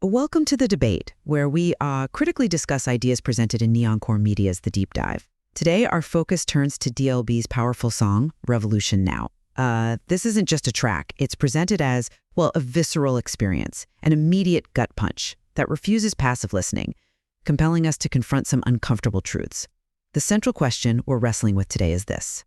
Welcome to the debate, where we critically discuss ideas presented in NeonKore Media's The Deep Dive. Today, our focus turns to D.L.B's powerful song, Revolution Now. This isn't just a track. It's presented as, well, a visceral experience, an immediate gut punch that refuses passive listening, compelling us to confront some uncomfortable truths. The central question we're wrestling with today is this: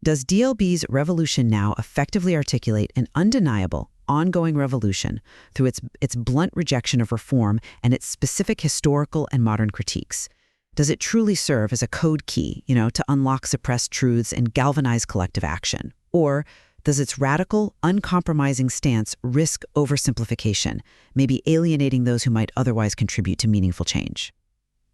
does D.L.B's Revolution Now effectively articulate an undeniable, ongoing revolution through its blunt rejection of reform and its specific historical and modern critiques? Does it truly serve as a code key, to unlock suppressed truths and galvanize collective action? Or does its radical, uncompromising stance risk oversimplification, maybe alienating those who might otherwise contribute to meaningful change?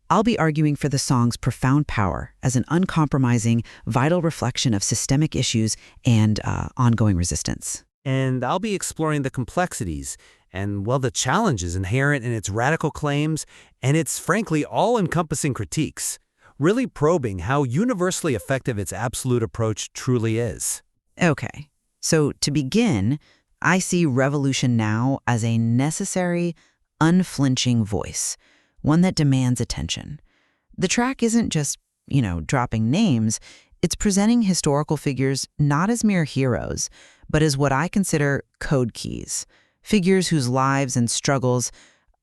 I'll be arguing for the song's profound power as an uncompromising, vital reflection of systemic issues and ongoing resistance. And I'll be exploring the complexities and, well, the challenges inherent in its radical claims and its, frankly, all-encompassing critiques, really probing how universally effective its absolute approach truly is. Okay, so to begin, I see Revolution Now as a necessary, unflinching voice, one that demands attention. The track isn't just, dropping names. It's presenting historical figures not as mere heroes, but as what I consider code keys, figures whose lives and struggles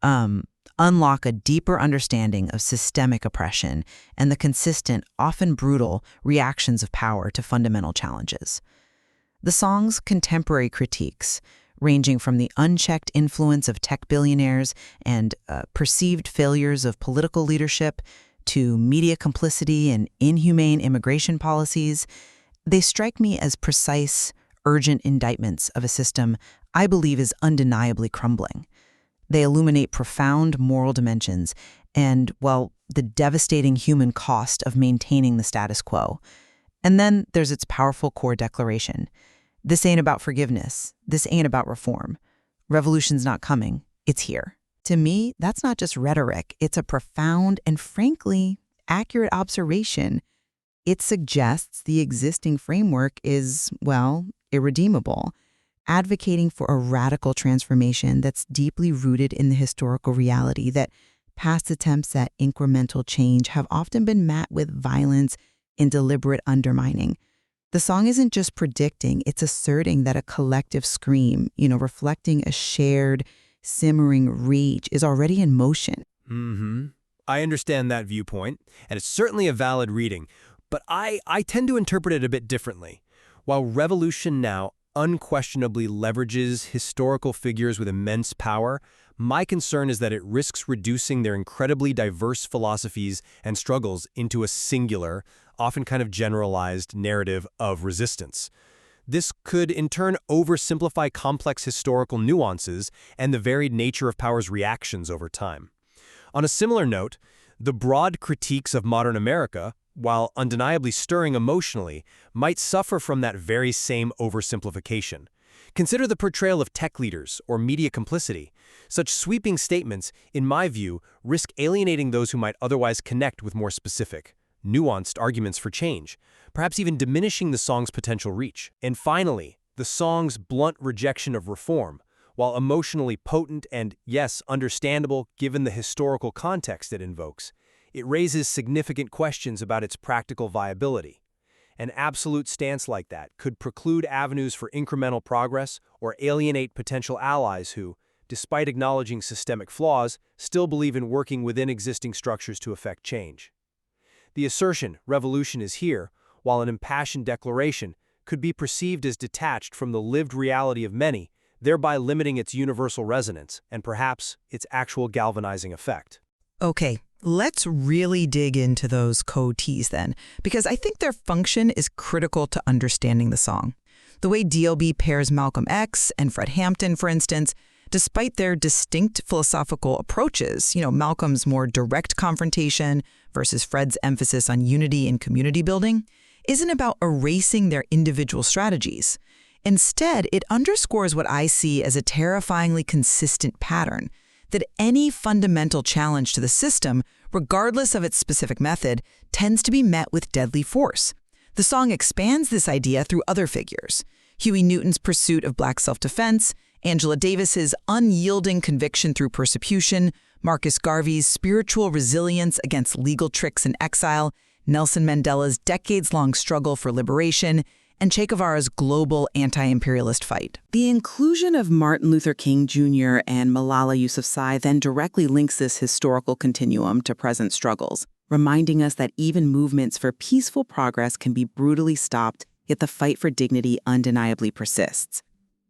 unlock a deeper understanding of systemic oppression and the consistent, often brutal, reactions of power to fundamental challenges. The song's contemporary critiques, ranging from the unchecked influence of tech billionaires and perceived failures of political leadership to media complicity and inhumane immigration policies, they strike me as precise, urgent indictments of a system I believe is undeniably crumbling. They illuminate profound moral dimensions and, well, the devastating human cost of maintaining the status quo. And then there's its powerful core declaration: this ain't about forgiveness. This ain't about reform. Revolution's not coming. It's here. To me, that's not just rhetoric. It's a profound and, frankly, accurate observation. It suggests the existing framework is, well, irredeemable, advocating for a radical transformation that's deeply rooted in the historical reality that past attempts at incremental change have often been met with violence and deliberate undermining. The song isn't just predicting, it's asserting that a collective scream, reflecting a shared, simmering rage, is already in motion. I understand that viewpoint, and it's certainly a valid reading, but I tend to interpret it a bit differently. While Revolution Now unquestionably leverages historical figures with immense power, my concern is that it risks reducing their incredibly diverse philosophies and struggles into a singular, often kind of generalized narrative of resistance. This could, in turn, oversimplify complex historical nuances and the varied nature of power's reactions over time. On a similar note, the broad critiques of modern America, while undeniably stirring emotionally, might suffer from that very same oversimplification. Consider the portrayal of tech leaders or media complicity. Such sweeping statements, in my view, risk alienating those who might otherwise connect with more specific, nuanced arguments for change, perhaps even diminishing the song's potential reach. And finally, the song's blunt rejection of reform, while emotionally potent and, yes, understandable given the historical context it invokes, it raises significant questions about its practical viability. An absolute stance like that could preclude avenues for incremental progress or alienate potential allies who, despite acknowledging systemic flaws, still believe in working within existing structures to effect change. The assertion, revolution is here, while an impassioned declaration, could be perceived as detached from the lived reality of many, thereby limiting its universal resonance and perhaps its actual galvanizing effect. Okay, let's really dig into those code T's then, because I think their function is critical to understanding the song. The way D.L.B pairs Malcolm X and Fred Hampton, for instance, despite their distinct philosophical approaches, Malcolm's more direct confrontation versus Fred's emphasis on unity and community building, isn't about erasing their individual strategies. Instead, it underscores what I see as a terrifyingly consistent pattern, that any fundamental challenge to the system, regardless of its specific method, tends to be met with deadly force. The song expands this idea through other figures: Huey Newton's pursuit of black self-defense, Angela Davis's unyielding conviction through persecution, Marcus Garvey's spiritual resilience against legal tricks and exile, Nelson Mandela's decades-long struggle for liberation, and Che Guevara's global anti-imperialist fight. The inclusion of Martin Luther King Jr. and Malala Yousafzai then directly links this historical continuum to present struggles, reminding us that even movements for peaceful progress can be brutally stopped, yet the fight for dignity undeniably persists.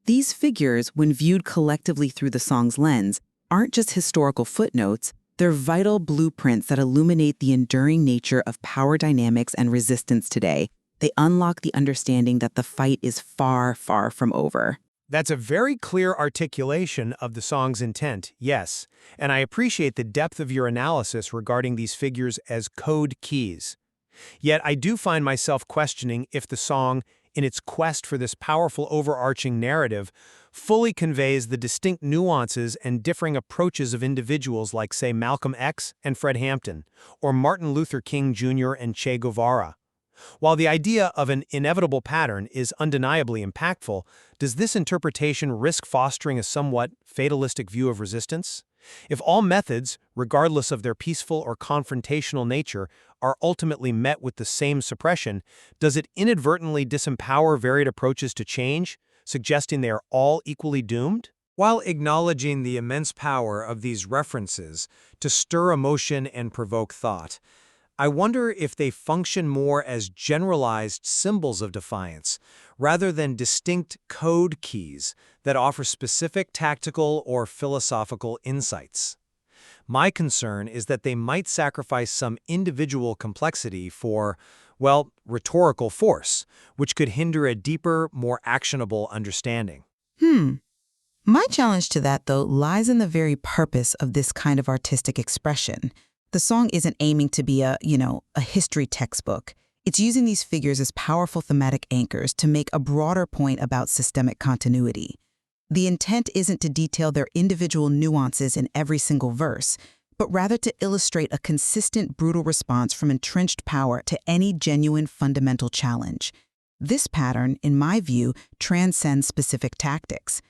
These figures, when viewed collectively through the song's lens, aren't just historical footnotes, they're vital blueprints that illuminate the enduring nature of power dynamics and resistance today. They unlock the understanding that the fight is far, far from over. That's a very clear articulation of the song's intent, yes, and I appreciate the depth of your analysis regarding these figures as code keys. Yet I do find myself questioning if the song, in its quest for this powerful overarching narrative, fully conveys the distinct nuances and differing approaches of individuals like, say, Malcolm X and Fred Hampton, or Martin Luther King Jr. and Che Guevara. While the idea of an inevitable pattern is undeniably impactful, does this interpretation risk fostering a somewhat fatalistic view of resistance? If all methods, regardless of their peaceful or confrontational nature, are ultimately met with the same suppression, does it inadvertently disempower varied approaches to change, suggesting they are all equally doomed? While acknowledging the immense power of these references to stir emotion and provoke thought, I wonder if they function more as generalized symbols of defiance, rather than distinct code keys that offer specific tactical or philosophical insights. My concern is that they might sacrifice some individual complexity for, well, rhetorical force, which could hinder a deeper, more actionable understanding. My challenge to that, though, lies in the very purpose of this kind of artistic expression. The song isn't aiming to be a history textbook. It's using these figures as powerful thematic anchors to make a broader point about systemic continuity. The intent isn't to detail their individual nuances in every single verse, but rather to illustrate a consistent, brutal response from entrenched power to any genuine fundamental challenge. This pattern, in my view, transcends specific tactics.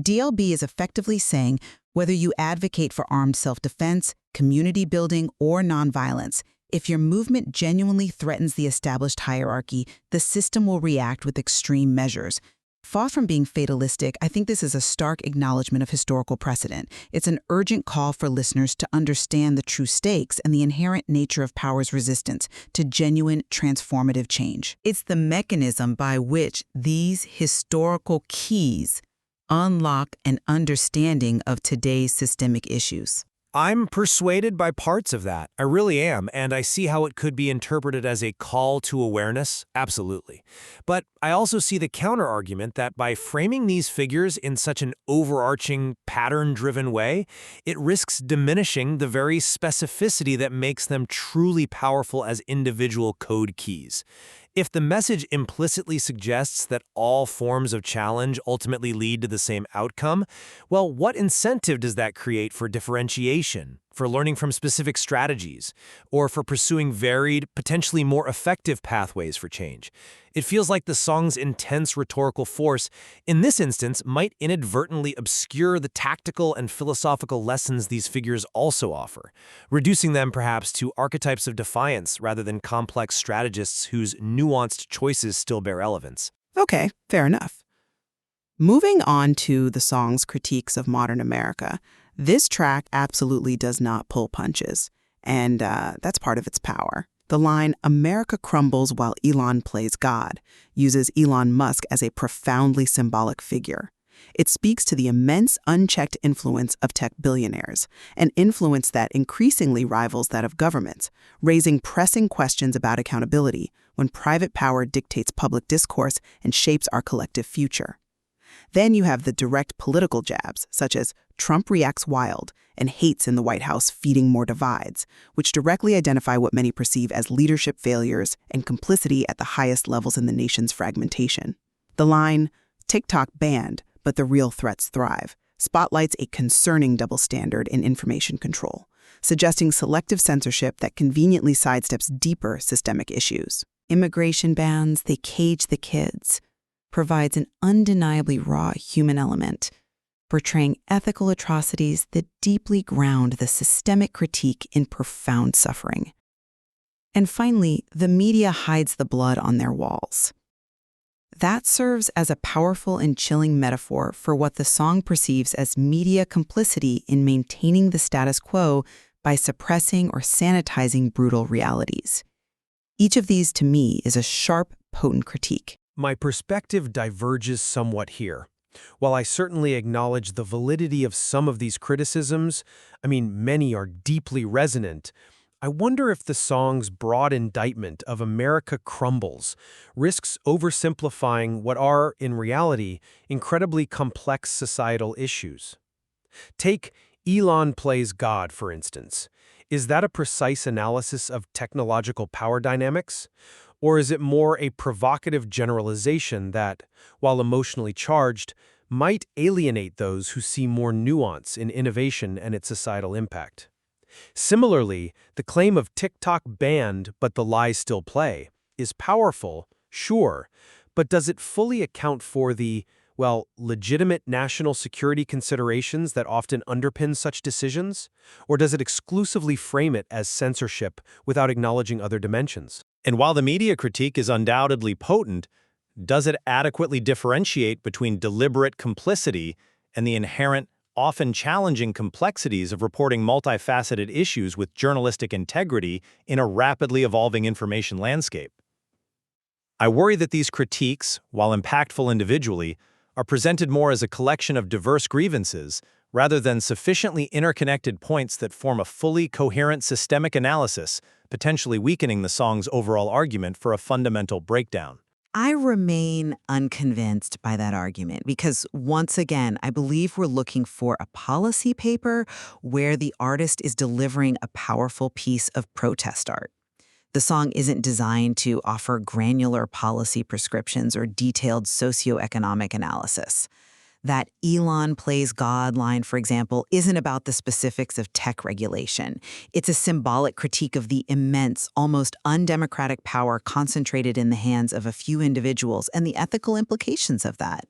D.L.B. is effectively saying, whether you advocate for armed self-defense, community building, or nonviolence, if your movement genuinely threatens the established hierarchy, the system will react with extreme measures. Far from being fatalistic, I think this is a stark acknowledgement of historical precedent. It's an urgent call for listeners to understand the true stakes and the inherent nature of power's resistance to genuine transformative change. It's the mechanism by which these historical keys unlock an understanding of today's systemic issues. I'm persuaded by parts of that. I really am, and I see how it could be interpreted as a call to awareness, absolutely. But I also see the counter-argument that by framing these figures in such an overarching, pattern-driven way, it risks diminishing the very specificity that makes them truly powerful as individual code keys. If the message implicitly suggests that all forms of challenge ultimately lead to the same outcome, well, what incentive does that create for differentiation, for learning from specific strategies, or for pursuing varied, potentially more effective pathways for change? It feels like the song's intense rhetorical force, in this instance, might inadvertently obscure the tactical and philosophical lessons these figures also offer, reducing them perhaps to archetypes of defiance rather than complex strategists whose nuanced choices still bear relevance. Okay, fair enough. Moving on to the song's critiques of modern America, this track absolutely does not pull punches, and that's part of its power. The line, "America crumbles while Elon plays God," uses Elon Musk as a profoundly symbolic figure. It speaks to the immense unchecked influence of tech billionaires, an influence that increasingly rivals that of governments, raising pressing questions about accountability when private power dictates public discourse and shapes our collective future. Then you have the direct political jabs, such as "Trump reacts wild" and "hates in the White House feeding more divides," which directly identify what many perceive as leadership failures and complicity at the highest levels in the nation's fragmentation. The line, "TikTok banned, but the real threats thrive," spotlights a concerning double standard in information control, suggesting selective censorship that conveniently sidesteps deeper systemic issues. Immigration bans, they cage the kids, provides an undeniably raw human element. portraying ethical atrocities that deeply ground the systemic critique in profound suffering. And finally, the media hides the blood on their walls. That serves as a powerful and chilling metaphor for what the song perceives as media complicity in maintaining the status quo by suppressing or sanitizing brutal realities. Each of these, to me, is a sharp, potent critique. My perspective diverges somewhat here. While I certainly acknowledge the validity of some of these criticisms, many are deeply resonant, I wonder if the song's broad indictment of America crumbles risks oversimplifying what are, in reality, incredibly complex societal issues. Take Elon Plays God, for instance. Is that a precise analysis of technological power dynamics? Or is it more a provocative generalization that, while emotionally charged, might alienate those who see more nuance in innovation and its societal impact? Similarly, the claim of TikTok banned but the lies still play is powerful, sure, but does it fully account for the, legitimate national security considerations that often underpin such decisions? Or does it exclusively frame it as censorship without acknowledging other dimensions? And while the media critique is undoubtedly potent, does it adequately differentiate between deliberate complicity and the inherent, often challenging complexities of reporting multifaceted issues with journalistic integrity in a rapidly evolving information landscape? I worry that these critiques, while impactful individually, are presented more as a collection of diverse grievances rather than sufficiently interconnected points that form a fully coherent systemic analysis, potentially weakening the song's overall argument for a fundamental breakdown. I remain unconvinced by that argument because, once again, I believe we're looking for a policy paper where the artist is delivering a powerful piece of protest art. The song isn't designed to offer granular policy prescriptions or detailed socioeconomic analysis. That Elon Plays God line, for example, isn't about the specifics of tech regulation. It's a symbolic critique of the immense, almost undemocratic power concentrated in the hands of a few individuals and the ethical implications of that.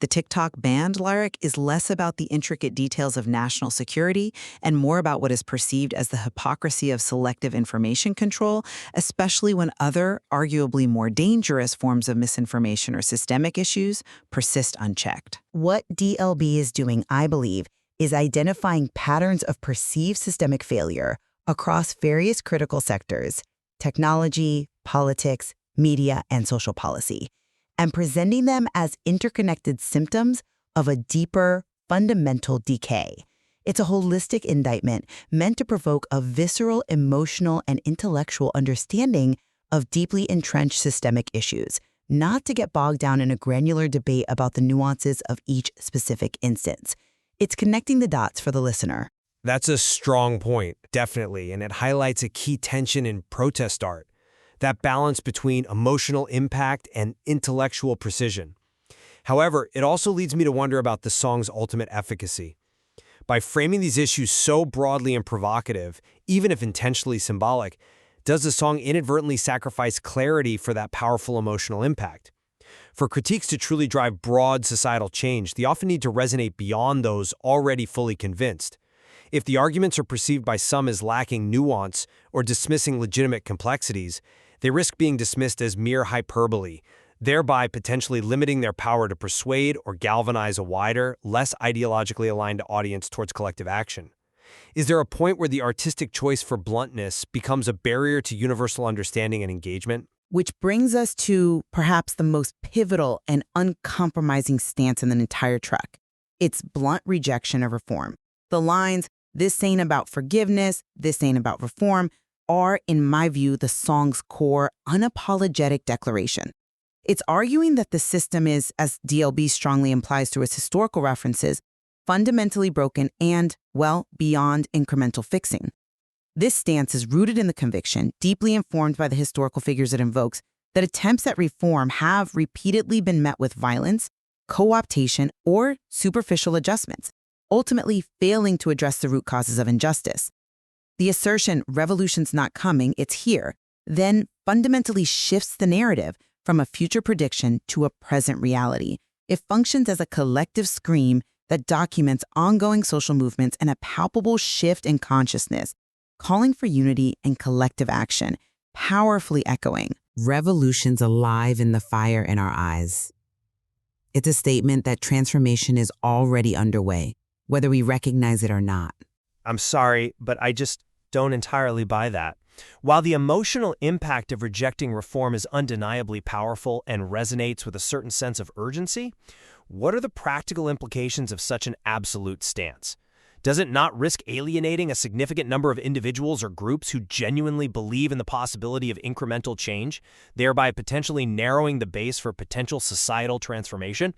The TikTok banned lyric is less about the intricate details of national security and more about what is perceived as the hypocrisy of selective information control, especially when other, arguably more dangerous forms of misinformation or systemic issues persist unchecked. What D.L.B is doing, I believe, is identifying patterns of perceived systemic failure across various critical sectors: technology, politics, media, and social policy, and presenting them as interconnected symptoms of a deeper, fundamental decay. It's a holistic indictment meant to provoke a visceral, emotional, and intellectual understanding of deeply entrenched systemic issues, not to get bogged down in a granular debate about the nuances of each specific instance. It's connecting the dots for the listener. That's a strong point, definitely, and it highlights a key tension in protest art. That balance between emotional impact and intellectual precision. However, it also leads me to wonder about the song's ultimate efficacy. By framing these issues so broadly and provocative, even if intentionally symbolic, does the song inadvertently sacrifice clarity for that powerful emotional impact? For critiques to truly drive broad societal change, they often need to resonate beyond those already fully convinced. If the arguments are perceived by some as lacking nuance or dismissing legitimate complexities, they risk being dismissed as mere hyperbole, thereby potentially limiting their power to persuade or galvanize a wider, less ideologically aligned audience towards collective action. Is there a point where the artistic choice for bluntness becomes a barrier to universal understanding and engagement? Which brings us to perhaps the most pivotal and uncompromising stance in the entire track. Its blunt rejection of reform. The lines, "This ain't about forgiveness, this ain't about reform," are, in my view, the song's core, unapologetic declaration. It's arguing that the system is, as D.L.B strongly implies through its historical references, fundamentally broken and, beyond incremental fixing. This stance is rooted in the conviction, deeply informed by the historical figures it invokes, that attempts at reform have repeatedly been met with violence, co-optation, or superficial adjustments, ultimately failing to address the root causes of injustice. The assertion, "revolution's not coming, it's here," then fundamentally shifts the narrative from a future prediction to a present reality. It functions as a collective scream that documents ongoing social movements and a palpable shift in consciousness, calling for unity and collective action, powerfully echoing, Revolution's alive in the fire in our eyes. It's a statement that transformation is already underway, whether we recognize it or not. I'm sorry, but I just don't entirely buy that. While the emotional impact of rejecting reform is undeniably powerful and resonates with a certain sense of urgency, what are the practical implications of such an absolute stance? Does it not risk alienating a significant number of individuals or groups who genuinely believe in the possibility of incremental change, thereby potentially narrowing the base for potential societal transformation?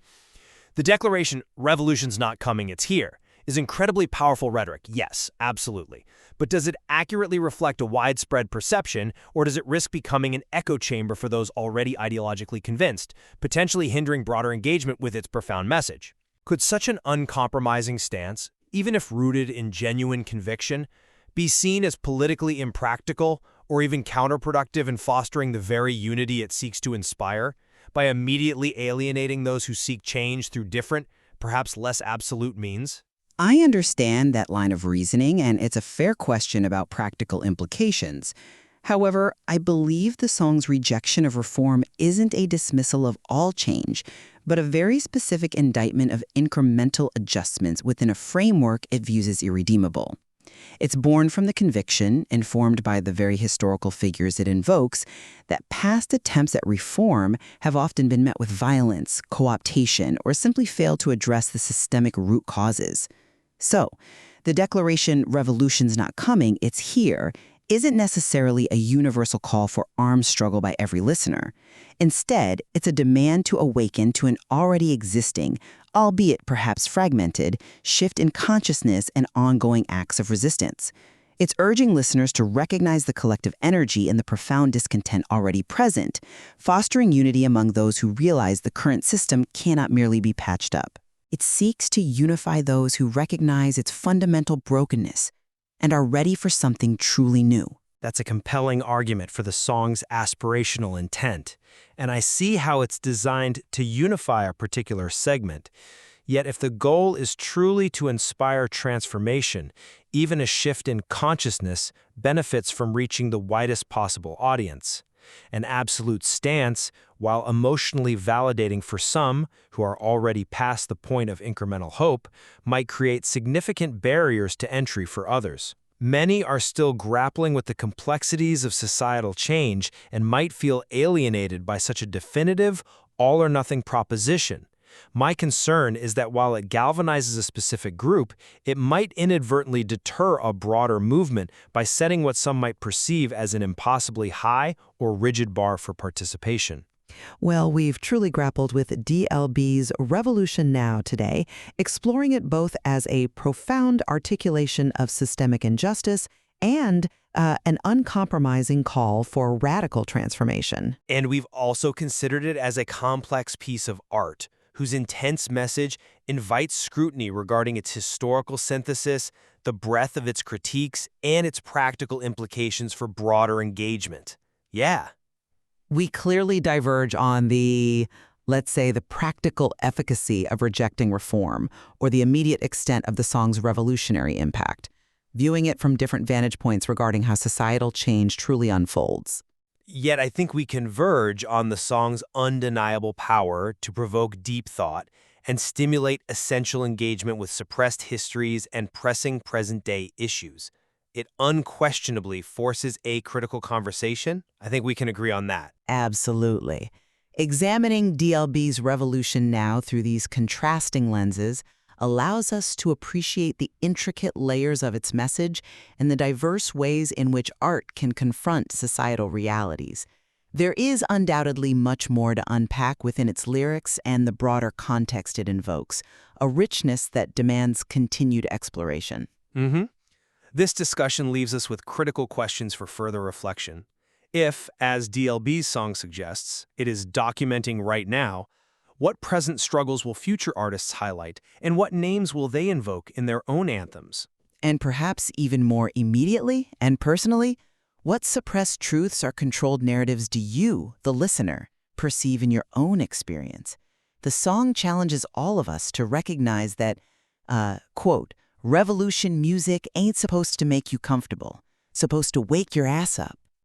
The declaration, "Revolution's not coming, it's here," is incredibly powerful rhetoric, yes, absolutely. But does it accurately reflect a widespread perception, or does it risk becoming an echo chamber for those already ideologically convinced, potentially hindering broader engagement with its profound message? Could such an uncompromising stance, even if rooted in genuine conviction, be seen as politically impractical or even counterproductive in fostering the very unity it seeks to inspire, by immediately alienating those who seek change through different, perhaps less absolute means? I understand that line of reasoning, and it's a fair question about practical implications. However, I believe the song's rejection of reform isn't a dismissal of all change, but a very specific indictment of incremental adjustments within a framework it views as irredeemable. It's born from the conviction, informed by the very historical figures it invokes, that past attempts at reform have often been met with violence, co-optation, or simply failed to address the systemic root causes. So, the declaration, "Revolution's not coming, it's here," isn't necessarily a universal call for armed struggle by every listener. Instead, it's a demand to awaken to an already existing, albeit perhaps fragmented, shift in consciousness and ongoing acts of resistance. It's urging listeners to recognize the collective energy and the profound discontent already present, fostering unity among those who realize the current system cannot merely be patched up. It seeks to unify those who recognize its fundamental brokenness and are ready for something truly new. That's a compelling argument for the song's aspirational intent, and I see how it's designed to unify a particular segment. Yet if the goal is truly to inspire transformation, even a shift in consciousness benefits from reaching the widest possible audience. An absolute stance, while emotionally validating for some who are already past the point of incremental hope, might create significant barriers to entry for others. Many are still grappling with the complexities of societal change and might feel alienated by such a definitive, all-or-nothing proposition. My concern is that while it galvanizes a specific group, it might inadvertently deter a broader movement by setting what some might perceive as an impossibly high or rigid bar for participation. Well, we've truly grappled with D.L.B's Revolution Now today, exploring it both as a profound articulation of systemic injustice and an uncompromising call for radical transformation. And we've also considered it as a complex piece of art, whose intense message invites scrutiny regarding its historical synthesis, the breadth of its critiques, and its practical implications for broader engagement. Yeah. We clearly diverge on the, let's say, the practical efficacy of rejecting reform or the immediate extent of the song's revolutionary impact, viewing it from different vantage points regarding how societal change truly unfolds. Yet I think we converge on the song's undeniable power to provoke deep thought and stimulate essential engagement with suppressed histories and pressing present-day issues. It unquestionably forces a critical conversation. I think we can agree on that. Absolutely. Examining D.L.B's Revolution Now through these contrasting lenses allows us to appreciate the intricate layers of its message and the diverse ways in which art can confront societal realities. There is undoubtedly much more to unpack within its lyrics and the broader context it invokes, a richness that demands continued exploration. This discussion leaves us with critical questions for further reflection. If, as D.L.B's song suggests, it is documenting right now, what present struggles will future artists highlight, and what names will they invoke in their own anthems? And perhaps even more immediately and personally, what suppressed truths or controlled narratives do you, the listener, perceive in your own experience? The song challenges all of us to recognize that Quote, "Revolution music ain't supposed to make you comfortable. Supposed to wake your ass up.